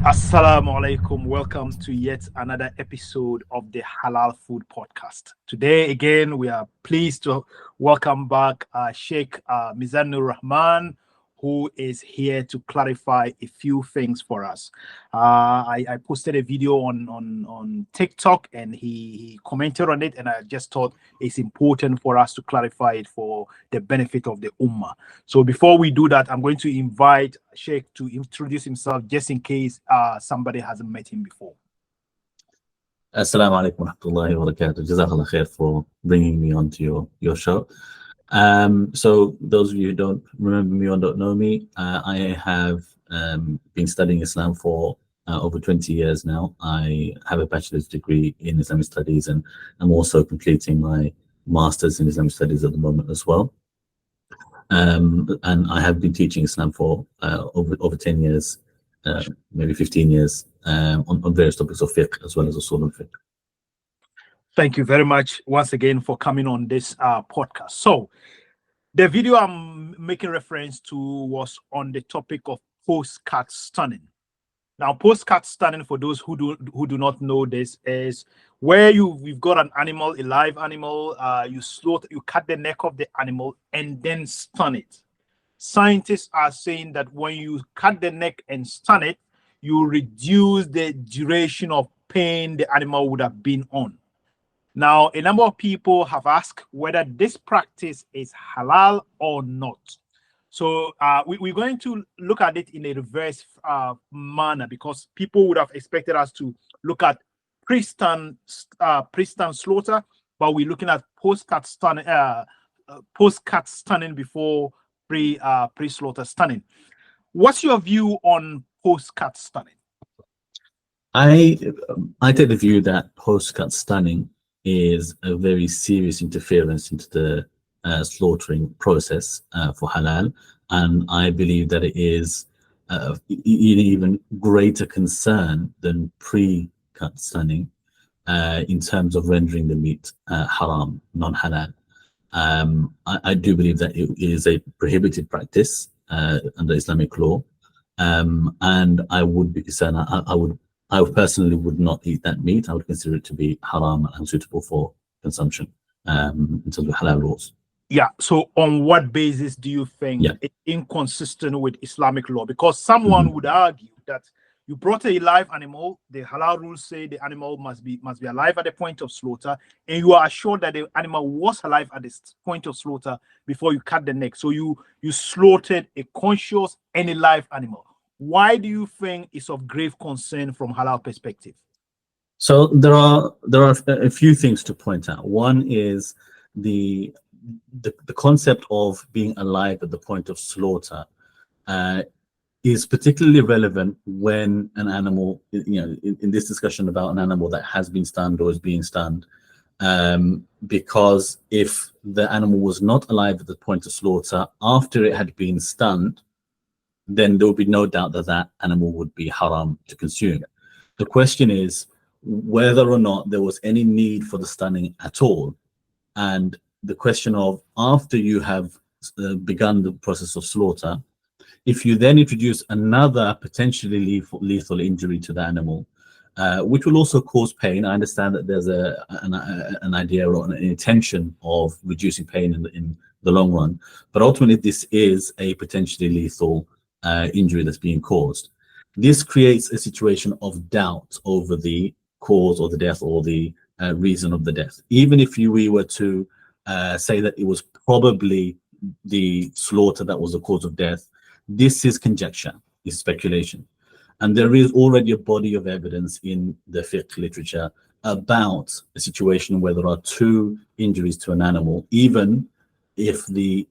Assalamu alaikum. Welcome to yet another episode of the Halal Food Podcast. Today, again, we are pleased to welcome back Sheikh Mizanur-Rahman, who is here to clarify a few things for us. I posted a video on TikTok and he commented on it, and I just thought it's important for us to clarify it for the benefit of the Ummah. So before we do that, I'm going to invite Sheikh to introduce himself just in case somebody hasn't met him before. Assalamu alaikum wa rahmatullahi wa barakatuh. Jazakallah khair for bringing me onto your show. So those of you who don't remember me or don't know me, I have been studying Islam for over 20 years now. I have a bachelor's degree in Islamic studies, and I'm also completing my master's in Islamic studies at the moment as well. And I have been teaching Islam for over 10 years, maybe 15 years, on various topics of fiqh as well as usul al-fiqh. Thank you very much once again for coming on this podcast. So the video I'm making reference to was on the topic of post-cut stunning. Now, post-cut stunning, for those who do not know this, is where we've got an animal, a live animal, you cut the neck of the animal and then stun it. Scientists are saying that when you cut the neck and stun it, you reduce the duration of pain the animal would have been on. Now, a number of people have asked whether this practice is halal or not. So we're going to look at it in a reverse manner, because people would have expected us to look at pre-stun slaughter, but we're looking at post-cut stunning before pre-slaughter stunning. What's your view on post-cut stunning? I take the view that post-cut stunning is a very serious interference into the slaughtering process for halal, and I believe that it is even greater concern than pre-cut stunning in terms of rendering the meat haram, non-halal. I do believe that it is a prohibited practice under Islamic law, and I would be concerned. I personally would not eat that meat. I would consider it to be haram and unsuitable for consumption in terms of halal laws. Yeah. So on what basis do you think it's inconsistent with Islamic law? Because someone would argue that you brought a live animal, the halal rules say the animal must be alive at the point of slaughter, and you are assured that the animal was alive at the point of slaughter before you cut the neck. So you slaughtered a conscious and a live animal. Why do you think it's of grave concern from halal perspective? So there are a few things to point out. One is the concept of being alive at the point of slaughter is particularly relevant when an animal, in this discussion about an animal that has been stunned or is being stunned, because if the animal was not alive at the point of slaughter after it had been stunned, then there would be no doubt that that animal would be haram to consume. The question is whether or not there was any need for the stunning at all. And the question of, after you have begun the process of slaughter, if you then introduce another potentially lethal injury to the animal, which will also cause pain. I understand that there's an idea or an intention of reducing pain in the long run, but ultimately this is a potentially lethal injury that's being caused. This creates a situation of doubt over the cause or the death or the reason of the death. Even if we were to say that it was probably the slaughter that was the cause of death, this is conjecture, is speculation. And there is already a body of evidence in the fiqh literature about a situation where there are two injuries to an animal, even if the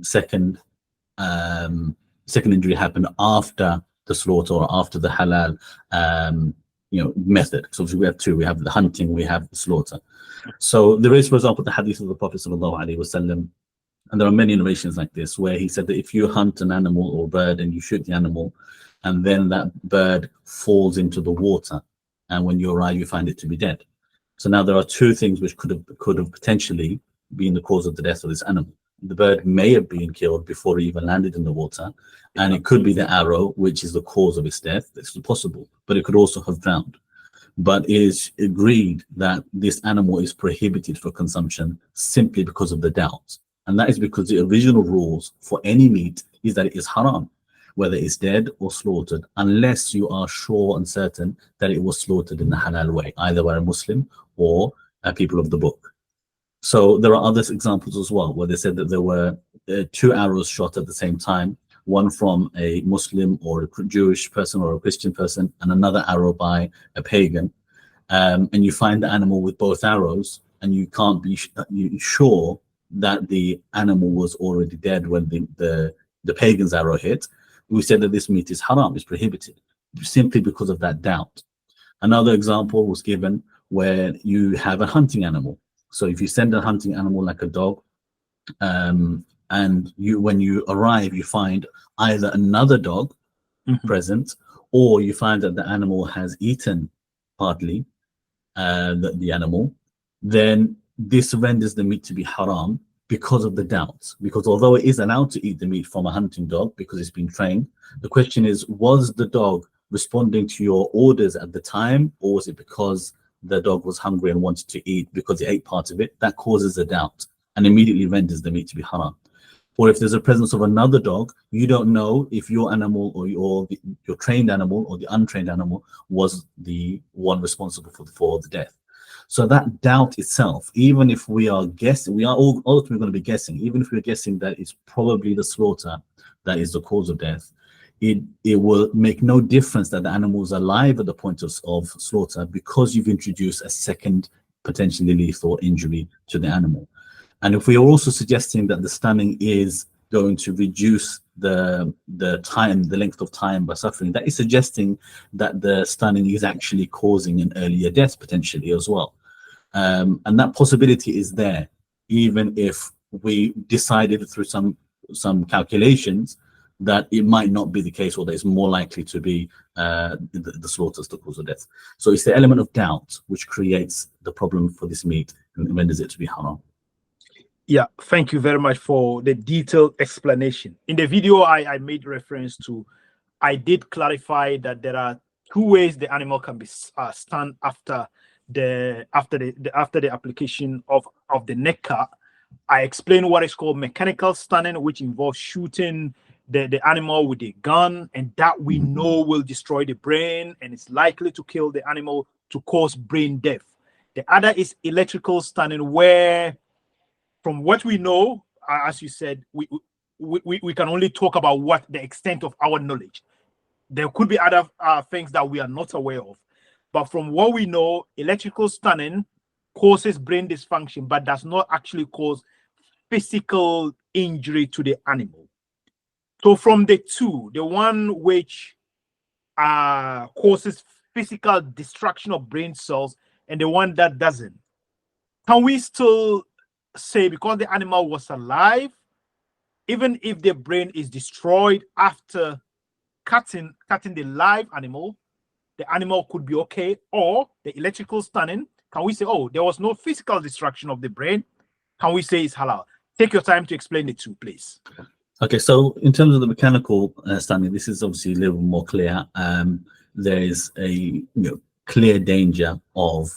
second injury happened after the slaughter or after the halal method. So we have two: we have the hunting, we have the slaughter. So there is, for example, the hadith of the Prophet ﷺ, and there are many narrations like this where he said that if you hunt an animal or bird and you shoot the animal, and then that bird falls into the water, and when you arrive you find it to be dead. So now there are two things which could have potentially been the cause of the death of this animal. the bird may have been killed before it even landed in the water, and it could be the arrow which is the cause of its death. This is possible, but it could also have drowned. But it is agreed that this animal is prohibited for consumption simply because of the doubt. And that is because the original rules for any meat is that it is haram, whether it's dead or slaughtered, unless you are sure and certain that it was slaughtered in the halal way, either by a Muslim or people of the book. So there are other examples as well, where they said that there were 2 arrows shot at the same time, one from a Muslim or a Jewish person or a Christian person, and another arrow by a pagan. And you find the animal with both arrows, and you can't be sure that the animal was already dead when the pagan's arrow hit. We said that this meat is haram, is prohibited, simply because of that doubt. Another example was given where you have a hunting animal. So if you send a hunting animal like a dog, and when you arrive, you find either another dog present, or you find that the animal has eaten partly the animal, then this renders the meat to be haram because of the doubt. Because although it is allowed to eat the meat from a hunting dog because it's been trained, the question is, was the dog responding to your orders at the time, or was it because the dog was hungry and wanted to eat because it ate part of it? That causes a doubt and immediately renders the meat to be haram. Or if there's a presence of another dog, you don't know if your animal or your trained animal or the untrained animal was the one responsible for the death. So that doubt itself, even if we are guessing, we are all ultimately going to be guessing, even if we're guessing that it's probably the slaughter that is the cause of death, it will make no difference that the animal is alive at the point of slaughter, because you've introduced a second potentially lethal injury to the animal. And if we are also suggesting that the stunning is going to reduce the length of time by suffering, that is suggesting that the stunning is actually causing an earlier death potentially as well. And that possibility is there, even if we decided through some calculations that it might not be the case, or that it's more likely to be the slaughter as the cause of death. So it's the element of doubt which creates the problem for this meat and renders it to be haram. Yeah, thank you very much for the detailed explanation. In the video I made reference to, I did clarify that there are 2 ways the animal can be stunned after the application of the neck cut. I explained what is called mechanical stunning, which involves shooting the animal with a gun, and that we know will destroy the brain and it's likely to kill the animal, to cause brain death. The other is electrical stunning, where, from what we know, as you said, we can only talk about what the extent of our knowledge. There could be other things that we are not aware of. But from what we know, electrical stunning causes brain dysfunction, but does not actually cause physical injury to the animal. So from the 2, the one which causes physical destruction of brain cells and the one that doesn't, can we still say, because the animal was alive, even if the brain is destroyed after cutting the live animal, the animal could be okay? Or the electrical stunning, can we say, oh, there was no physical destruction of the brain? Can we say it's halal? Take your time to explain the 2, please. Okay, so in terms of the mechanical stunning, this is obviously a little more clear. There is a clear danger of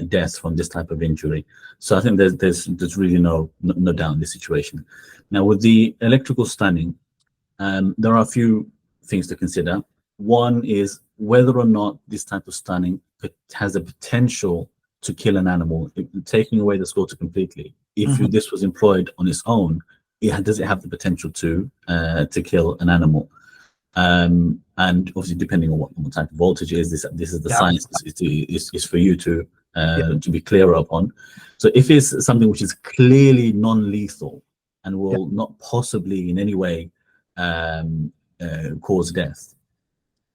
death from this type of injury. So I think there's really no doubt in this situation. Now, with the electrical stunning, there are a few things to consider. One is whether or not this type of stunning has a potential to kill an animal, taking away the slaughter completely. If this was employed on its own, does it have the potential to kill an animal? And obviously, depending on what type of voltage it is, this is the science is for you to be clearer upon. So if it's something which is clearly non-lethal and will not possibly in any way cause death,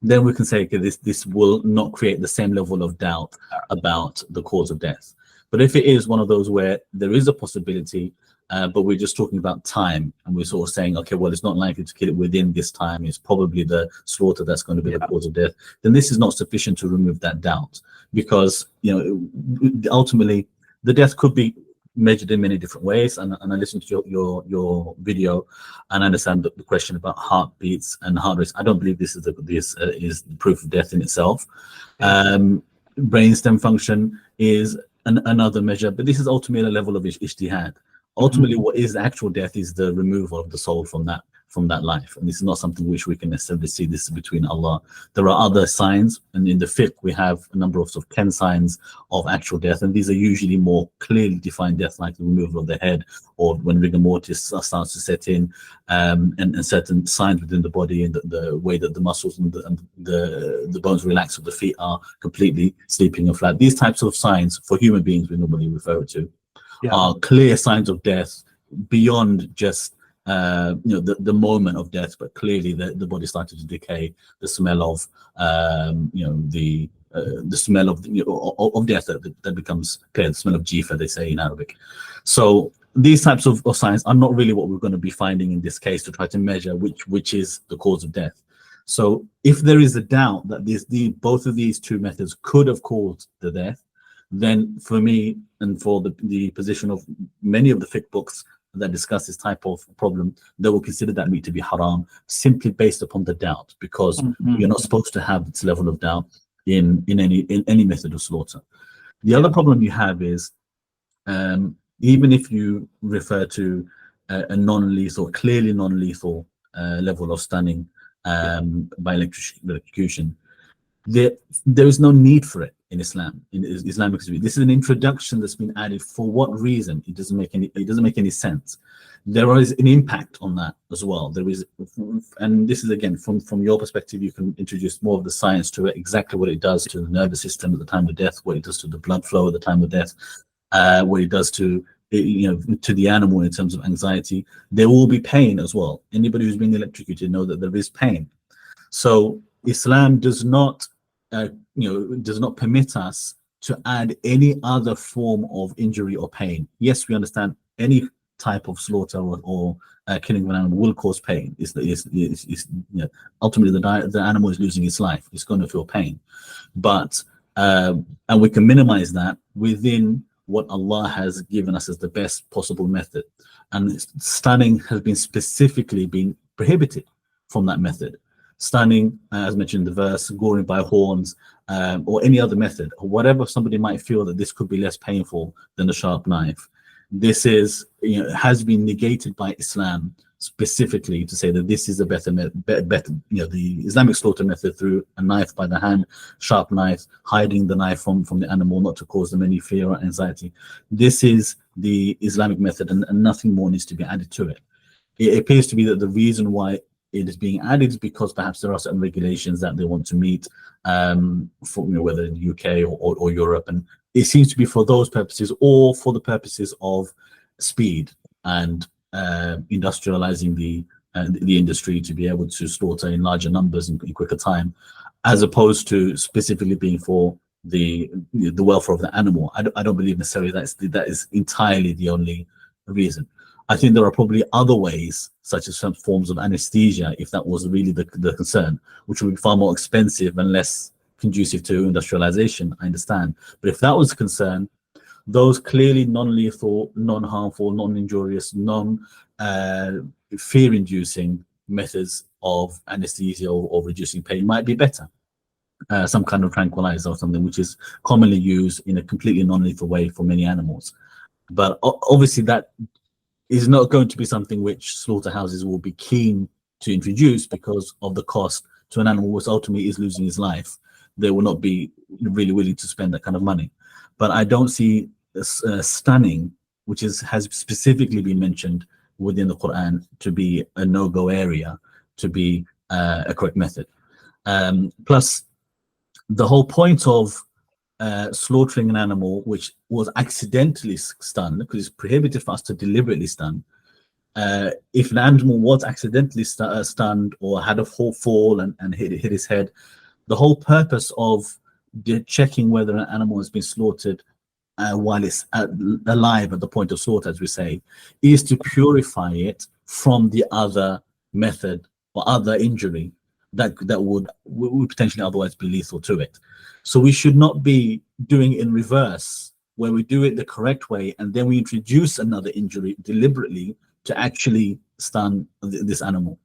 then we can say, okay, this will not create the same level of doubt about the cause of death. But if it is one of those where there is a possibility, but we're just talking about time, and we're sort of saying, okay, well, it's not likely to kill it within this time, it's probably the slaughter that's going to be the cause of death, then this is not sufficient to remove that doubt, because ultimately the death could be measured in many different ways. And I listened to your video, and I understand the question about heartbeats and heart rates. I don't believe this is is proof of death in itself. Brainstem function is another measure, but this is ultimately a level of ijtihad. Ultimately, what is actual death is the removal of the soul from that life, and this is not something which we can necessarily see. This is between Allah. There are other signs, and in the fiqh we have a number of 10 signs of actual death, and these are usually more clearly defined death, like the removal of the head, or when rigor mortis starts to set in, and certain signs within the body, and the way that the muscles and the bones relax of the feet are completely sleeping and flat. These types of signs for human beings we normally refer to are clear signs of death beyond just the moment of death, but clearly the body started to decay. The smell of the smell of death that becomes clear. The smell of jifa, they say in Arabic. So these types of signs are not really what we're going to be finding in this case to try to measure which is the cause of death. So if there is a doubt that both of these two methods could have caused the death, then for me and for the position of many of the fiqh books that discuss this type of problem, they will consider that meat to be haram simply based upon the doubt, because you're not supposed to have this level of doubt in any method of slaughter. The other problem you have is even if you refer to a non-lethal, clearly non-lethal level of stunning by electrocution, there is no need for it in Islam, in Islamic history. This is an introduction that's been added. For what reason? It doesn't make any sense. There is an impact on that as well. There is, and this is again from your perspective, you can introduce more of the science to it, exactly what it does to the nervous system at the time of death, what it does to the blood flow at the time of death, what it does to the animal in terms of anxiety. There will be pain as well. Anybody who's been electrocuted know that there is pain. So Islam does not permit us to add any other form of injury or pain. Yes, we understand any type of slaughter or killing of an animal will cause pain. Ultimately the animal is losing its life. It's going to feel pain, but and we can minimize that within what Allah has given us as the best possible method. And stunning has been specifically been prohibited from that method. Stunning, as mentioned in the verse, goring by horns, or any other method, or whatever somebody might feel that this could be less painful than a sharp knife. This is, has been negated by Islam specifically to say that this is a better, the Islamic slaughter method through a knife by the hand, sharp knife, hiding the knife from the animal, not to cause them any fear or anxiety. This is the Islamic method, and nothing more needs to be added to it. It appears to be that the reason why it is being added because perhaps there are certain regulations that they want to meet, for whether in the UK or Europe, and it seems to be for those purposes, or for the purposes of speed and industrializing the industry to be able to slaughter in larger numbers in quicker time, as opposed to specifically being for the welfare of the animal. I don't believe necessarily that is entirely the only reason. I think there are probably other ways, such as some forms of anesthesia, if that was really the concern, which would be far more expensive and less conducive to industrialization, I understand. But if that was the concern, those clearly non-lethal, non-harmful, non-injurious, fear-inducing methods of anesthesia or reducing pain might be better. Some kind of tranquilizer or something, which is commonly used in a completely non-lethal way for many animals. But obviously that is not going to be something which slaughterhouses will be keen to introduce because of the cost to an animal which ultimately is losing his life. They will not be really willing to spend that kind of money. But I don't see stunning, which has specifically been mentioned within the Quran, to be a no-go area, to be a correct method. Plus, the whole point of slaughtering an animal which was accidentally stunned, because it's prohibited for us to deliberately stun. If an animal was accidentally stunned or had a fall and hit his head, the whole purpose of checking whether an animal has been slaughtered while it's alive at the point of slaughter, as we say, is to purify it from the other method or other injury that would potentially otherwise be lethal to it. So we should not be doing in reverse where we do it the correct way, and then we introduce another injury deliberately to actually stun this animal.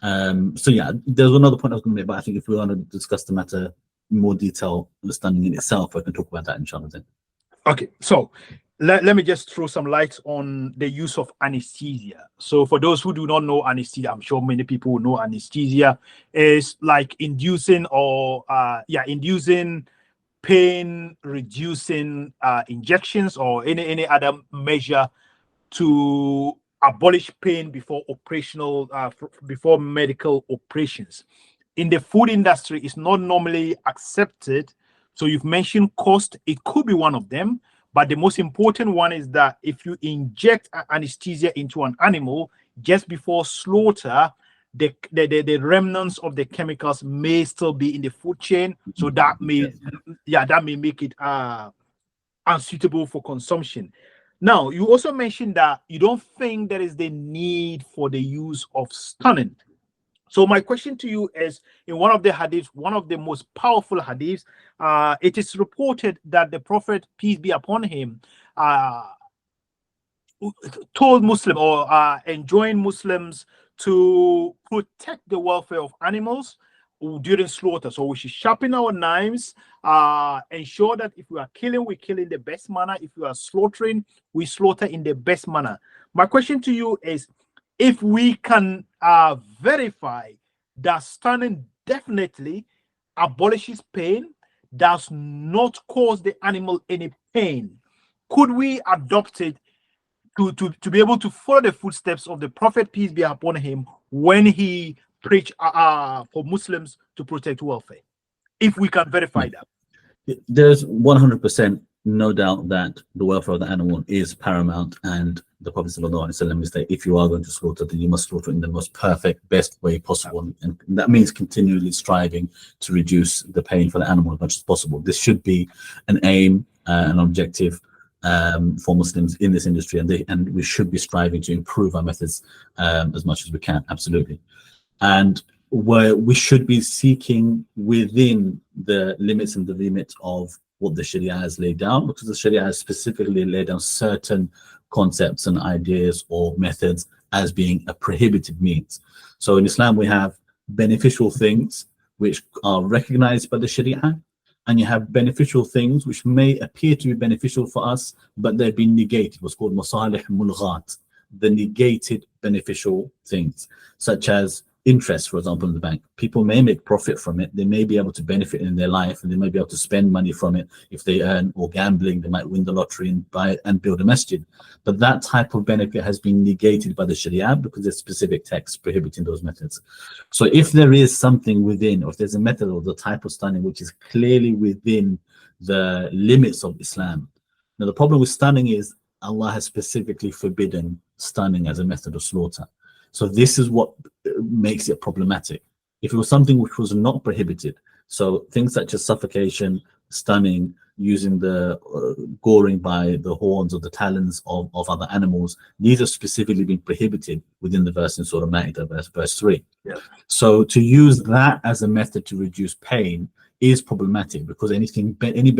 So yeah, there's another point I was going to make, but I think if we want to discuss the matter in more detail, the stunning in itself, I can talk about that inshallah then. Okay, so let me just throw some light on the use of anesthesia. So for those who do not know anesthesia, I'm sure many people will know anesthesia is like inducing pain reducing injections or any other measure to abolish pain before before medical operations. In the food industry, it's not normally accepted. So you've mentioned cost, it could be one of them, but the most important one is that if you inject anesthesia into an animal just before slaughter, the remnants of the chemicals may still be in the food chain, so that may make it unsuitable for consumption. Now, you also mentioned that you don't think there is the need for the use of stunning. So my question to you is, in one of the hadiths, one of the most powerful hadiths, it is reported that the Prophet, peace be upon him, told Muslim or enjoined Muslims to protect the welfare of animals during slaughter. So we should sharpen our knives, ensure that if we are killing, we kill in the best manner. If we are slaughtering, we slaughter in the best manner. My question to you is, if we can verify that stunning definitely abolishes pain, does not cause the animal any pain, could we adopt it to be able to follow the footsteps of the Prophet, peace be upon him, when he preached for Muslims to protect welfare, if we can verify that? There's 100% no doubt that the welfare of the animal is paramount, and the Prophet ﷺ is that if you are going to slaughter, then you must slaughter in the most perfect, best way possible, and that means continually striving to reduce the pain for the animal as much as possible. This should be an aim, an objective for Muslims in this industry, and we should be striving to improve our methods as much as we can, absolutely. And where we should be seeking within the limits and the remit of what the Sharia has laid down, because the Sharia has specifically laid down certain concepts and ideas or methods as being a prohibited means. So in Islam, we have beneficial things which are recognized by the Sharia, and you have beneficial things which may appear to be beneficial for us, but they've been negated, what's called masalih mulghat, the negated beneficial things, such as interest, for example, in the bank. People may make profit from it, they may be able to benefit in their life, and they may be able to spend money from it if they earn, or gambling, they might win the lottery and buy and build a masjid. But that type of benefit has been negated by the Sharia because there's specific texts prohibiting those methods. So if there is something within, or if there's a method or the type of stunning which is clearly within the limits of Islam. Now the problem with stunning is Allah has specifically forbidden stunning as a method of slaughter. So this is what makes it problematic. If it was something which was not prohibited, so things such as suffocation, stunning, using the goring by the horns or the talons of other animals, these are specifically been prohibited within the verse in Surah Ma'idah, verse 3. Yeah. So to use that as a method to reduce pain is problematic, because any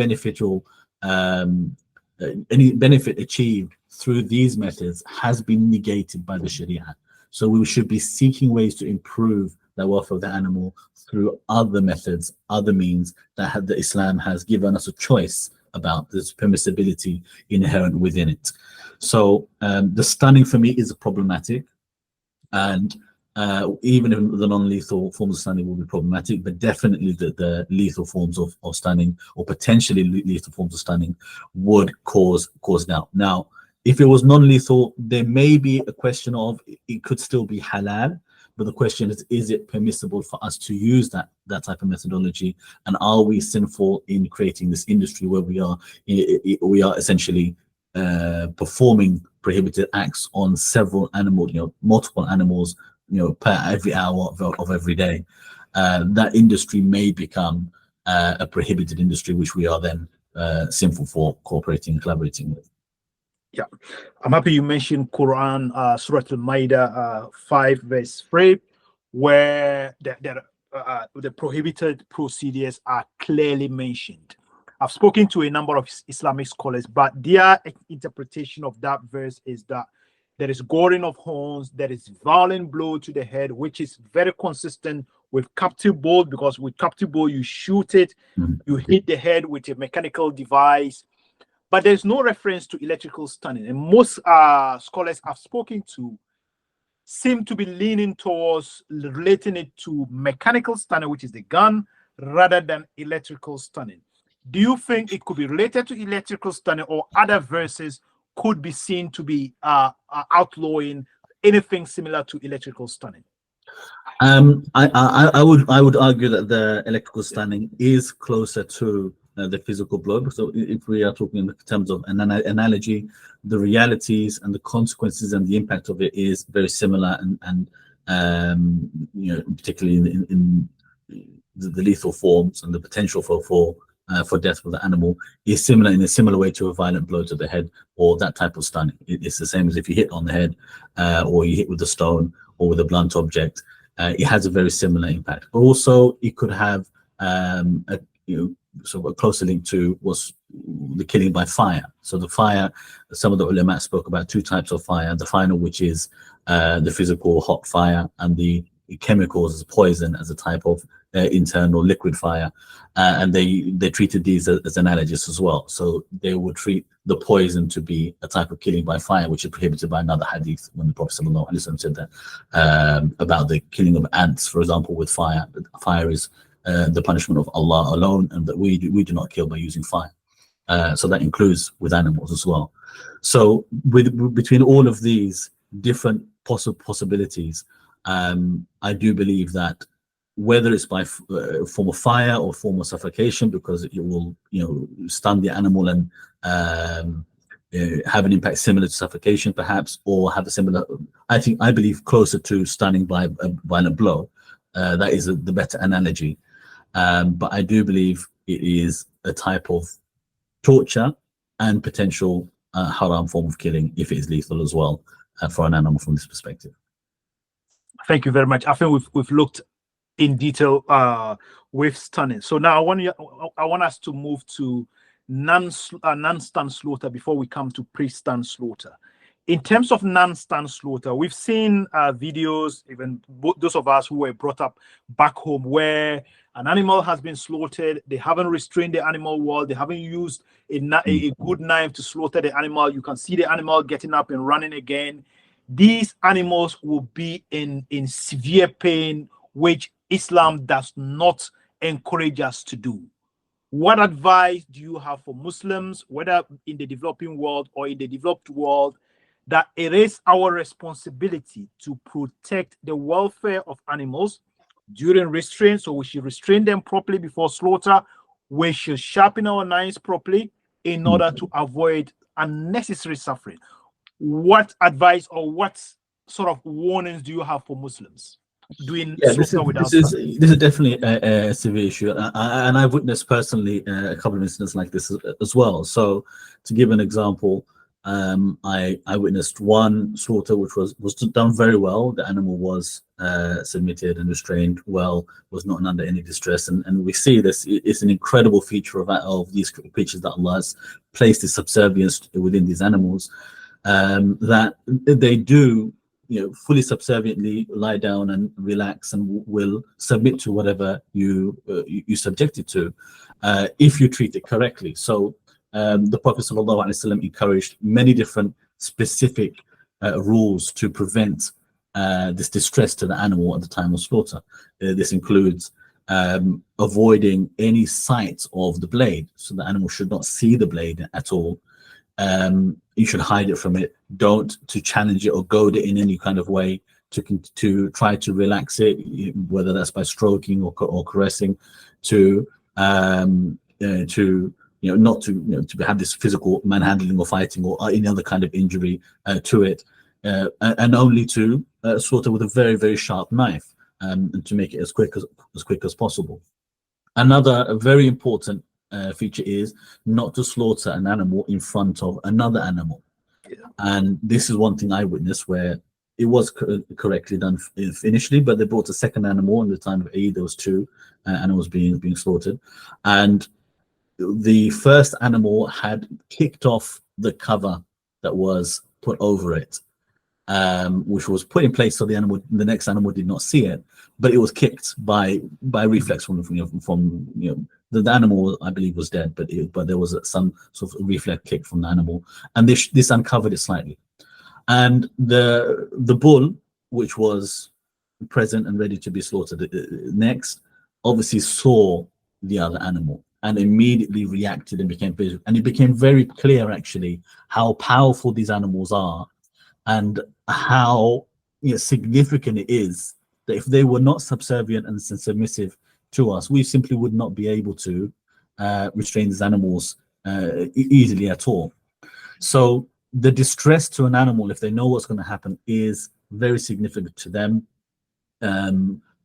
benefit achieved through these methods has been negated by the Sharia. So we should be seeking ways to improve the welfare of the animal through other methods, other means that the Islam has given us a choice about. This permissibility inherent within it. So the stunning for me is problematic, and even if the non-lethal forms of stunning will be problematic, but definitely the lethal forms of stunning, or potentially lethal forms of stunning, would cause doubt. Now, if it was non-lethal, there may be a question of it could still be halal, but the question is it permissible for us to use that type of methodology, and are we sinful in creating this industry where we are essentially performing prohibited acts on several animals, multiple animals, per every hour of every day. That industry may become a prohibited industry, which we are then sinful for cooperating and collaborating with. Yeah, I'm happy you mentioned Quran, Surah Al-Ma'idah 5 verse 3, where the prohibited procedures are clearly mentioned. I've spoken to a number of Islamic scholars, but their interpretation of that verse is that there is goring of horns, there is violent blow to the head, which is very consistent with captive bull, because with captive bull, you shoot it, you hit the head with a mechanical device, but there's no reference to electrical stunning. And most scholars I've spoken to seem to be leaning towards relating it to mechanical stunning, which is the gun, rather than electrical stunning. Do you think it could be related to electrical stunning, or other verses could be seen to be outlawing anything similar to electrical stunning? I would argue that the electrical stunning is closer to the physical blow. So if we are talking in terms of an analogy, the realities and the consequences and the impact of it is very similar, and particularly in the lethal forms and the potential for death for the animal is similar in a similar way to a violent blow to the head or that type of stunning. It's the same as if you hit on the head or you hit with a stone or with a blunt object. It has a very similar impact. But also, it could have sort of a closer link to was the killing by fire. So the fire, some of the ulama spoke about two types of fire: the final, which is the physical hot fire, and the chemicals as poison as a type of internal liquid fire, and they treated these as analogous as well. So they would treat the poison to be a type of killing by fire, which is prohibited by another hadith when the Prophet ﷺ said that about the killing of ants, for example, with fire. Fire is the punishment of Allah alone, and that we do not kill by using fire. So that includes with animals as well. So between all of these different possibilities, I do believe that whether it's by form of fire or form of suffocation, because it will stun the animal and have an impact similar to suffocation perhaps, or have a similar, I believe closer to stunning by a violent blow. That is the better analogy. But I do believe it is a type of torture and potential haram form of killing if it is lethal as well for an animal from this perspective. Thank you very much. I think we've looked in detail with stunning. So now I want us to move to non-stun slaughter before we come to pre-stun slaughter. In terms of non-stun slaughter, we've seen videos, even those of us who were brought up back home, where an animal has been slaughtered. They haven't restrained the animal well. They haven't used a good knife to slaughter the animal. You can see the animal getting up and running again. These animals will be in severe pain, which Islam does not encourage us to do. What advice do you have for Muslims, whether in the developing world or in the developed world, that it is our responsibility to protect the welfare of animals during restraint? So we should restrain them properly before slaughter. We should sharpen our knives properly in order to avoid unnecessary suffering. What advice or what sort of warnings do you have for Muslims doing slaughter without? This is definitely a severe issue, and I've witnessed personally a couple of incidents like this as well. So, to give an example, I witnessed one slaughter which was done very well. The animal was submitted and restrained well, was not under any distress, and we see this. It's an incredible feature of these creatures that Allah has placed His subservience within these animals. That they do, fully subserviently lie down and relax and will submit to whatever you subject it to, if you treat it correctly. So the Prophet ﷺ encouraged many different specific rules to prevent this distress to the animal at the time of slaughter. This includes avoiding any sight of the blade, so the animal should not see the blade at all. You should hide it from it. Don't to challenge it or goad it in any kind of way to try to relax it, whether that's by stroking or caressing, to not to have this physical manhandling or fighting or any other kind of injury to it, and only to slaughter with a very, very sharp knife, and to make it as quick as possible. Another very important feature is not to slaughter an animal in front of another animal. And this is one thing I witnessed where it was correctly done initially, but they brought a second animal in the time of Eid. There was two animals being slaughtered, and the first animal had kicked off the cover that was put over it, which was put in place so the next animal did not see it, but it was kicked by reflex from the animal, I believe, was dead, but there was some sort of reflex kick from the animal, and this uncovered it slightly. And the bull, which was present and ready to be slaughtered next, obviously saw the other animal and immediately reacted and became busy. And it became very clear, actually, how powerful these animals are, and how significant it is that if they were not subservient and submissive to us, we simply would not be able to restrain these animals easily at all. So the distress to an animal, if they know what's going to happen, is very significant to them.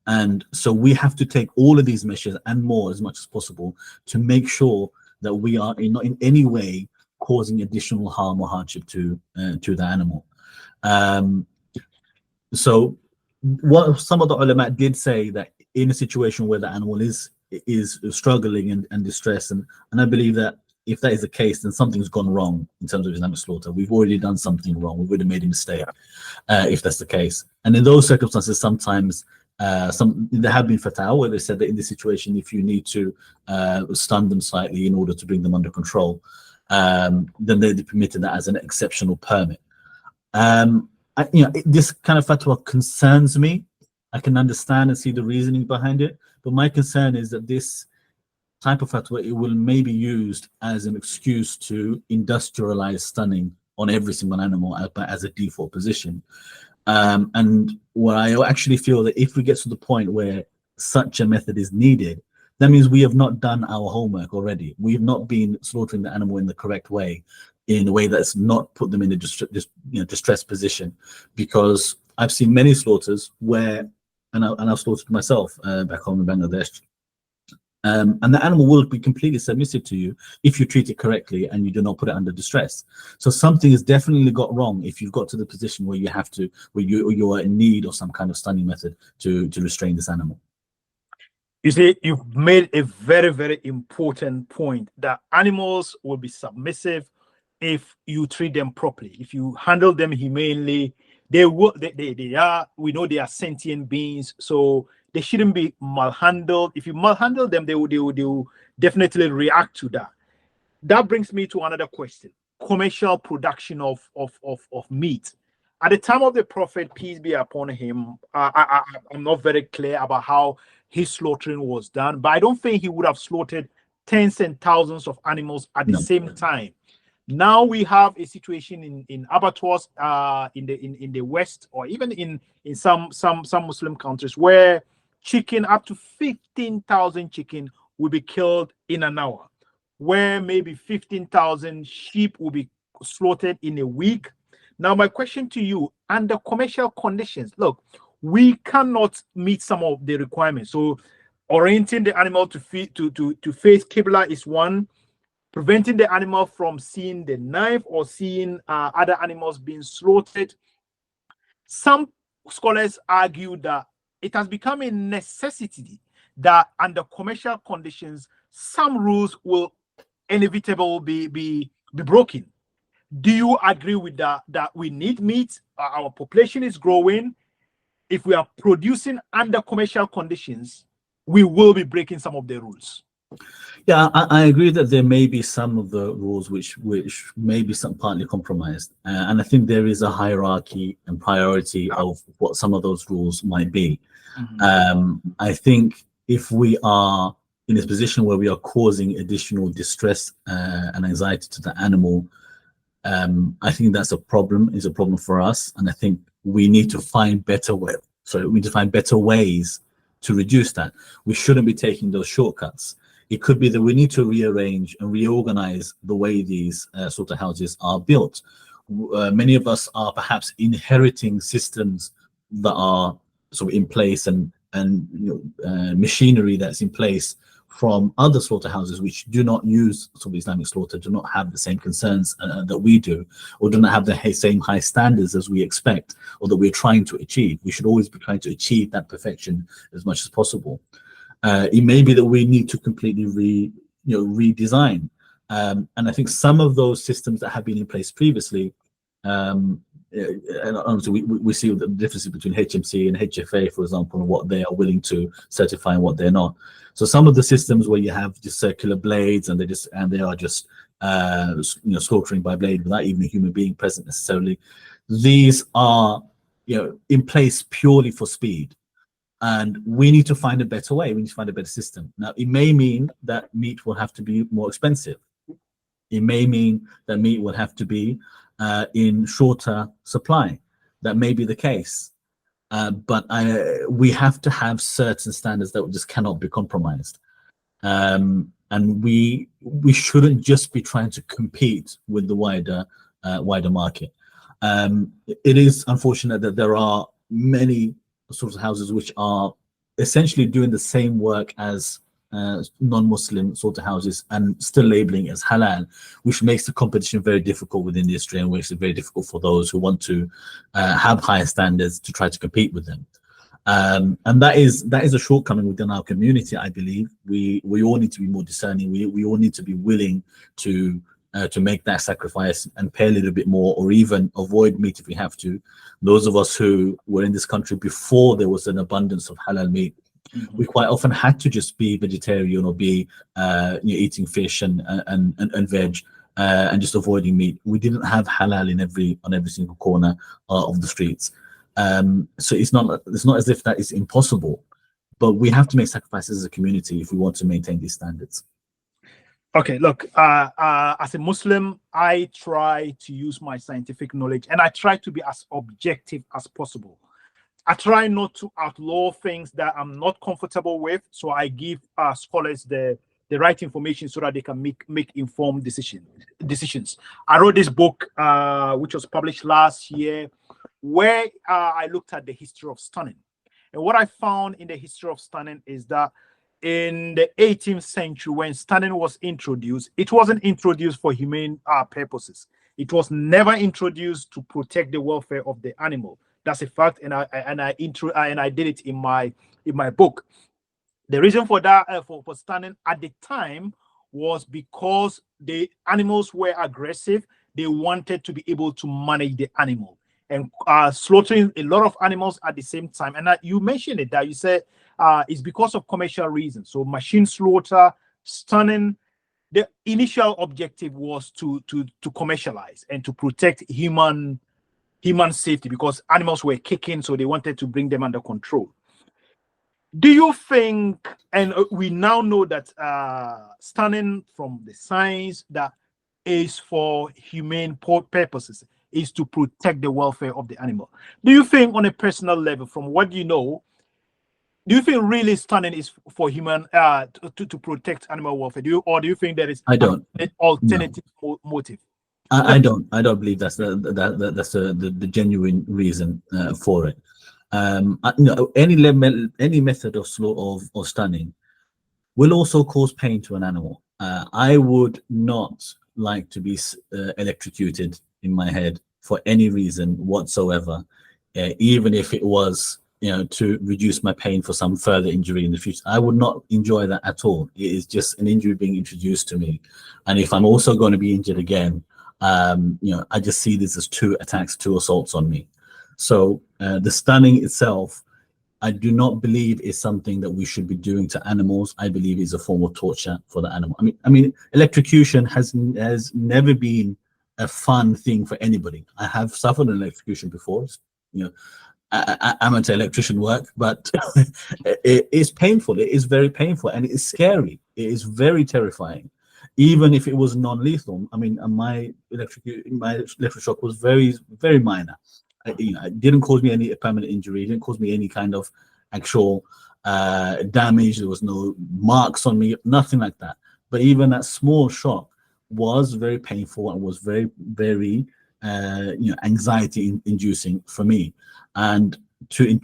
And so we have to take all of these measures and more as much as possible to make sure that we are not in any way causing additional harm or hardship to the animal. So what some of the ulama did say, that in a situation where the animal is struggling and distressed, and I believe that if that is the case, then something's gone wrong in terms of Islamic slaughter. We've already done something wrong. We've already made a mistake, if that's the case. And in those circumstances, sometimes there have been fatwa where they said that in this situation, if you need to stun them slightly in order to bring them under control, then they permitted that as an exceptional permit. This kind of fatwa concerns me. I can understand and see the reasoning behind it, but my concern is that this type of fatwa, it will maybe used as an excuse to industrialize stunning on every single animal as a default position. And where I actually feel that if we get to the point where such a method is needed, that means we have not done our homework already. We have not been slaughtering the animal in the correct way, in a way that's not put them in a distressed position. Because I've seen many slaughters where, and I've slaughtered myself back home in Bangladesh, and the animal will be completely submissive to you if you treat it correctly and you do not put it under distress. So something has definitely got wrong if you've got to the position where you are in need of some kind of stunning method to restrain this animal. You see, you've made a very, very important point, that animals will be submissive if you treat them properly. If you handle them humanely, they are, we know they are sentient beings, so they shouldn't be malhandled. If you malhandle them, they will definitely react to that. That brings me to another question: commercial production of meat. At the time of the Prophet, peace be upon him, I'm not very clear about how his slaughtering was done, but I don't think he would have slaughtered tens and thousands of animals at the same time. Now we have a situation in abattoirs in the West, or even in some Muslim countries, where chicken, up to 15,000 chicken will be killed in an hour, where maybe 15,000 sheep will be slaughtered in a week. Now, my question to you, under commercial conditions, look, we cannot meet some of the requirements. So orienting the animal to face Qibla is one. Preventing the animal from seeing the knife or seeing other animals being slaughtered. Some scholars argue that it has become a necessity that under commercial conditions, some rules will inevitably be broken. Do you agree with that? That we need meat, our population is growing. If we are producing under commercial conditions, we will be breaking some of the rules. Yeah, I agree that there may be some of the rules which may be some partly compromised, and I think there is a hierarchy and priority of what some of those rules might be. I think if we are in a position where we are causing additional distress and anxiety to the animal, I think that's a problem. Is a problem for us, and I think we need to find better ways. So we need to find better ways to reduce that. We shouldn't be taking those shortcuts. It could be that we need to rearrange and reorganize the way these slaughterhouses are built. Many of us are perhaps inheriting systems that are sort of in place and machinery that's in place from other slaughterhouses which do not use sort of Islamic slaughter, do not have the same concerns that we do, or do not have the same high standards as we expect or that we're trying to achieve. We should always be trying to achieve that perfection as much as possible. It may be that we need to completely redesign. And I think some of those systems that have been in place previously, and obviously we see the differences between HMC and HFA, for example, and what they are willing to certify and what they're not. So some of the systems where you have just circular blades and they are just slaughtering by blade without even a human being present necessarily, these are in place purely for speed. And we need to find a better way. We need to find a better system. Now, it may mean that meat will have to be more expensive. It may mean that meat will have to be in shorter supply. That may be the case. But we have to have certain standards that just cannot be compromised. And we shouldn't just be trying to compete with the wider market. It is unfortunate that there are many sorts of houses which are essentially doing the same work as non-Muslim slaughterhouses and still labeling as halal, which makes the competition very difficult within the industry and makes it very difficult for those who want to have higher standards to try to compete with them. And that is a shortcoming within our community. I believe we all need to be more discerning. We all need to be willing to make that sacrifice and pay a little bit more, or even avoid meat if we have to. Those of us who were in this country before there was an abundance of halal meat, we quite often had to just be vegetarian or be eating fish and veg and just avoiding meat. We didn't have halal on every single corner of the streets. So it's not as if that is impossible, but we have to make sacrifices as a community if we want to maintain these standards. Okay, look, as a Muslim, I try to use my scientific knowledge and I try to be as objective as possible. I try not to outlaw things that I'm not comfortable with, so I give scholars the right information so that they can make informed decisions. I wrote this book, which was published last year, where I looked at the history of stunning. And what I found in the history of stunning is that in the 18th century, when stunning was introduced, it wasn't introduced for humane purposes. It was never introduced to protect the welfare of the animal. That's a fact, and I did it in my book. The reason for that for stunning at the time was because the animals were aggressive. They wanted to be able to manage the animal, and slaughtering a lot of animals at the same time. And you mentioned it, that you said it's because of commercial reasons. So machine slaughter, stunning. The initial objective was to commercialize and to protect human safety, because animals were kicking, so they wanted to bring them under control. Do you think, and we now know that stunning from the science that is for humane purposes, is to protect the welfare of the animal. Do you think on a personal level, from what you know, do you think really stunning is for human to protect animal welfare? Do you think there is an alternative motive? I don't believe that's the genuine reason for it. Any method of stunning will also cause pain to an animal. I would not like to be electrocuted in my head for any reason whatsoever, even if it was to reduce my pain for some further injury in the future. I would not enjoy that at all. It is just an injury being introduced to me, and if I'm also going to be injured again, I just see this as two assaults on me. So the stunning itself, I do not believe is something that we should be doing to animals. I believe is a form of torture for the animal. I mean, electrocution has never been a fun thing for anybody. I have suffered an electrocution before, amateur electrician work, but it is painful. It is very painful, and it is scary. It is very terrifying. Even if it was non-lethal, I mean, my electroshock was very, very minor. It didn't cause me any permanent injury. It didn't cause me any kind of actual damage. There was no marks on me, nothing like that. But even that small shock was very painful and was very, very, anxiety-inducing for me. And to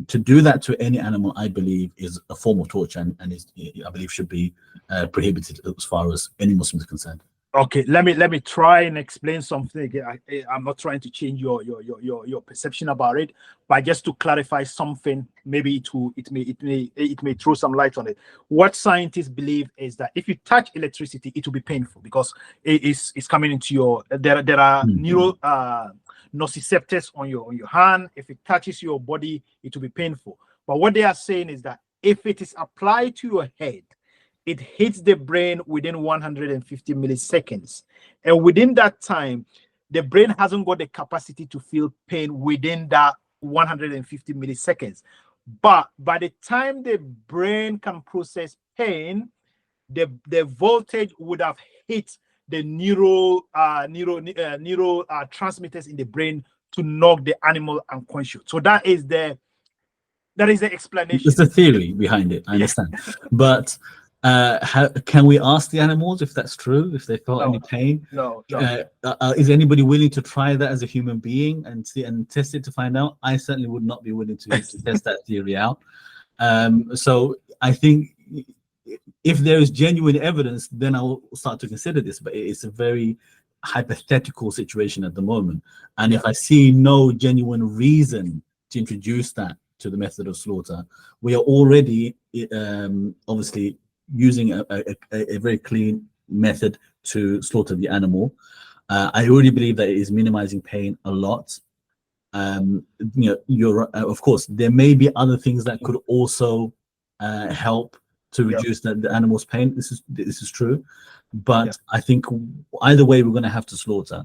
do that to any animal, I believe, is a form of torture, and is, I believe, should be prohibited as far as any Muslim is concerned. Okay, let me try and explain something again. I'm not trying to change your perception about it, but just to clarify something, maybe it may throw some light on it. What scientists believe is that if you touch electricity, it will be painful because it's coming into your there are neural nociceptors on your hand. If it touches your body, it will be painful. But what they are saying is that if it is applied to your head, it hits the brain within 150 milliseconds. And within that time, the brain hasn't got the capacity to feel pain within that 150 milliseconds. But by the time the brain can process pain, the voltage would have hit the neural transmitters in the brain to knock the animal unconscious. So that is the explanation. There's the theory behind it. I understand, but can we ask the animals if that's true? If they felt any pain? No. Is anybody willing to try that as a human being and see and test it to find out? I certainly would not be willing to test that theory out. So I think if there is genuine evidence, then I'll start to consider this. But it's a very hypothetical situation at the moment, and if I see no genuine reason to introduce that to the method of slaughter, we are already obviously using a very clean method to slaughter the animal. I already believe that it is minimizing pain a lot. Of course, there may be other things that could also help to reduce the animal's pain. This is true, but I think either way we're going to have to slaughter.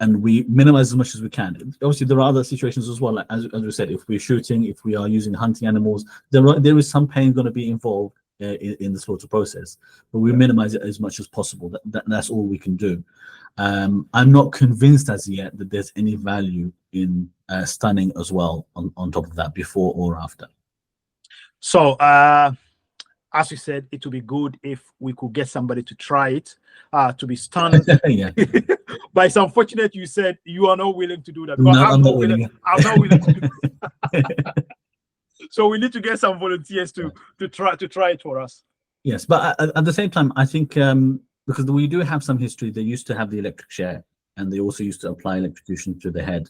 And we minimize as much as we can. Obviously, there are other situations as well. Like, as we said, if we're shooting, if we are using hunting animals, there is some pain going to be involved in the slaughter process, but we minimize it as much as possible. That's all we can do. I'm not convinced as yet that there's any value in stunning as well on top of that, before or after. So, as we said, it would be good if we could get somebody to try it, to be stunned. Yeah. But it's unfortunate you said you are not willing to do that. No, I'm not willing. I'm not willing to do that. So we need to get some volunteers to try it for us. Yes, but at the same time, I think because we do have some history, they used to have the electric chair, and they also used to apply electrocution to the head,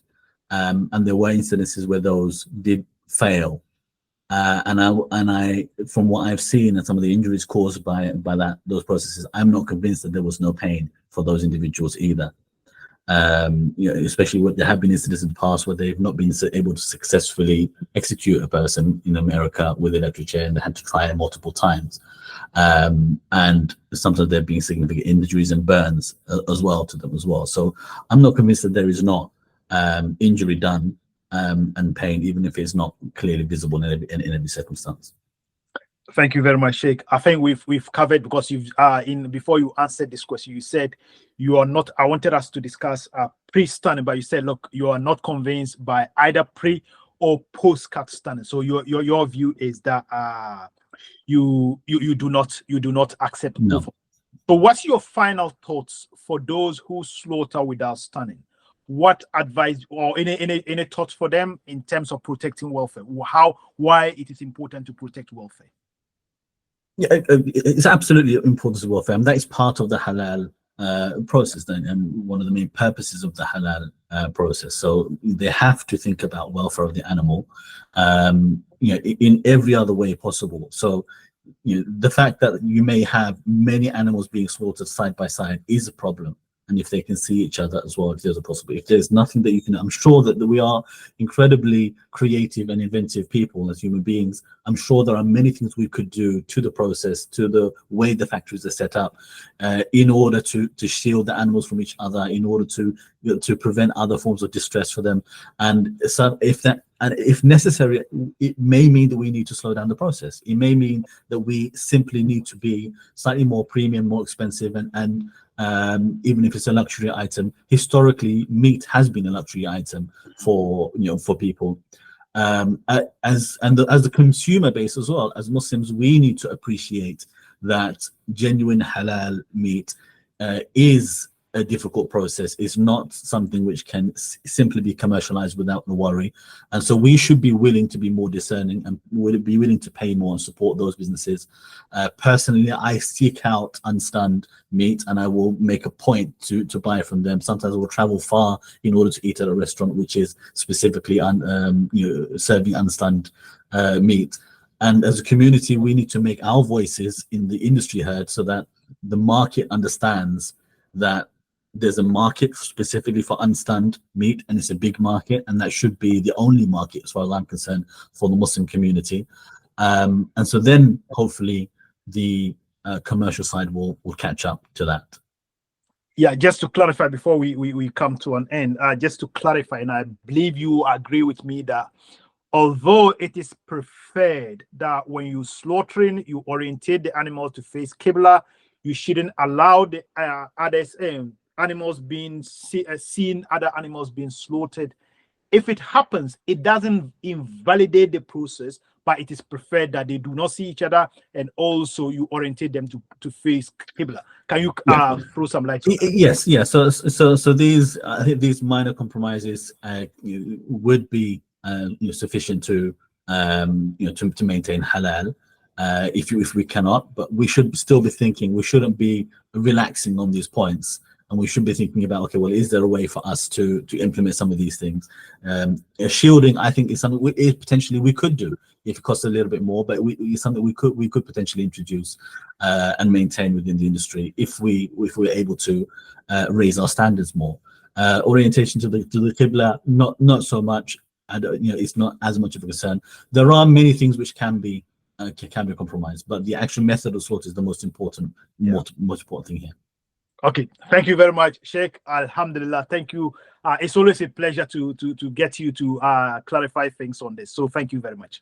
and there were incidences where those did fail. And I, from what I've seen and some of the injuries caused by those processes, I'm not convinced that there was no pain for those individuals either. Especially when there have been incidents in the past where they've not been able to successfully execute a person in America with electric chair, and they had to try it multiple times. And sometimes there being significant injuries and burns as well to them as well. So I'm not convinced that there is not injury done and pain, even if it's not clearly visible in every circumstance. Thank you very much, Sheikh. I think we've covered, because you've before you answered this question, you said you are not. I wanted us to discuss pre-stunning, but you said, look, you are not convinced by either pre or post-cut stunning. So your view is that you do not accept. No. So what's your final thoughts for those who slaughter without stunning? What advice or any thoughts for them in terms of protecting welfare? Why it is important to protect welfare? Yeah, it's absolutely important to welfare, and that is part of the halal process, then, and one of the main purposes of the halal process. So they have to think about welfare of the animal, in every other way possible. So the fact that you may have many animals being slaughtered side by side is a problem. And if they can see each other as well, if there's a possibility, if there's nothing that you can, I'm sure that we are incredibly creative and inventive people as human beings. I'm sure there are many things we could do to the process, to the way the factories are set up, in order to shield the animals from each other, in order to prevent other forms of distress for them. And so if necessary, it may mean that we need to slow down the process. It may mean that we simply need to be slightly more premium, more expensive, and even if it's a luxury item. Historically, meat has been a luxury item for people. As the consumer base as well, as Muslims, we need to appreciate that genuine halal meat is a difficult process. It's not something which can simply be commercialized without the worry. And so we should be willing to be more discerning and would be willing to pay more and support those businesses. Personally, I seek out unstunned meat and I will make a point to buy from them. Sometimes I will travel far in order to eat at a restaurant which is specifically serving unstunned meat. And as a community, we need to make our voices in the industry heard so that the market understands that there's a market specifically for unstunned meat, and it's a big market, and that should be the only market, as far as I'm concerned, for the Muslim community. And so then hopefully the commercial side will catch up to that. Yeah, just to clarify before we come to an end, just to clarify, and I believe you agree with me that although it is preferred that when you slaughtering, you orientate the animal to face Qibla, you shouldn't allow the others animals being seen other animals being slaughtered. If it happens, it doesn't invalidate the process, but it is preferred that they do not see each other, and also you orientate them to face Qibla. Can you throw some light on that? Yes, yeah. So these minor compromises would be sufficient to to maintain halal. If we cannot, but we should still be thinking. We shouldn't be relaxing on these points, and we should be thinking about, okay, well, is there a way for us to implement some of these things? Shielding, I think, is something potentially we could do if it costs a little bit more, but it's something we could potentially introduce and maintain within the industry if we're able to raise our standards more. Orientation to the Qibla, not so much. It's not as much of a concern. There are many things which can be compromised, but the actual method of slaughter is the most important thing here. Okay, thank you very much, Sheikh. Alhamdulillah, thank you. It's always a pleasure to get you to clarify things on this. So thank you very much.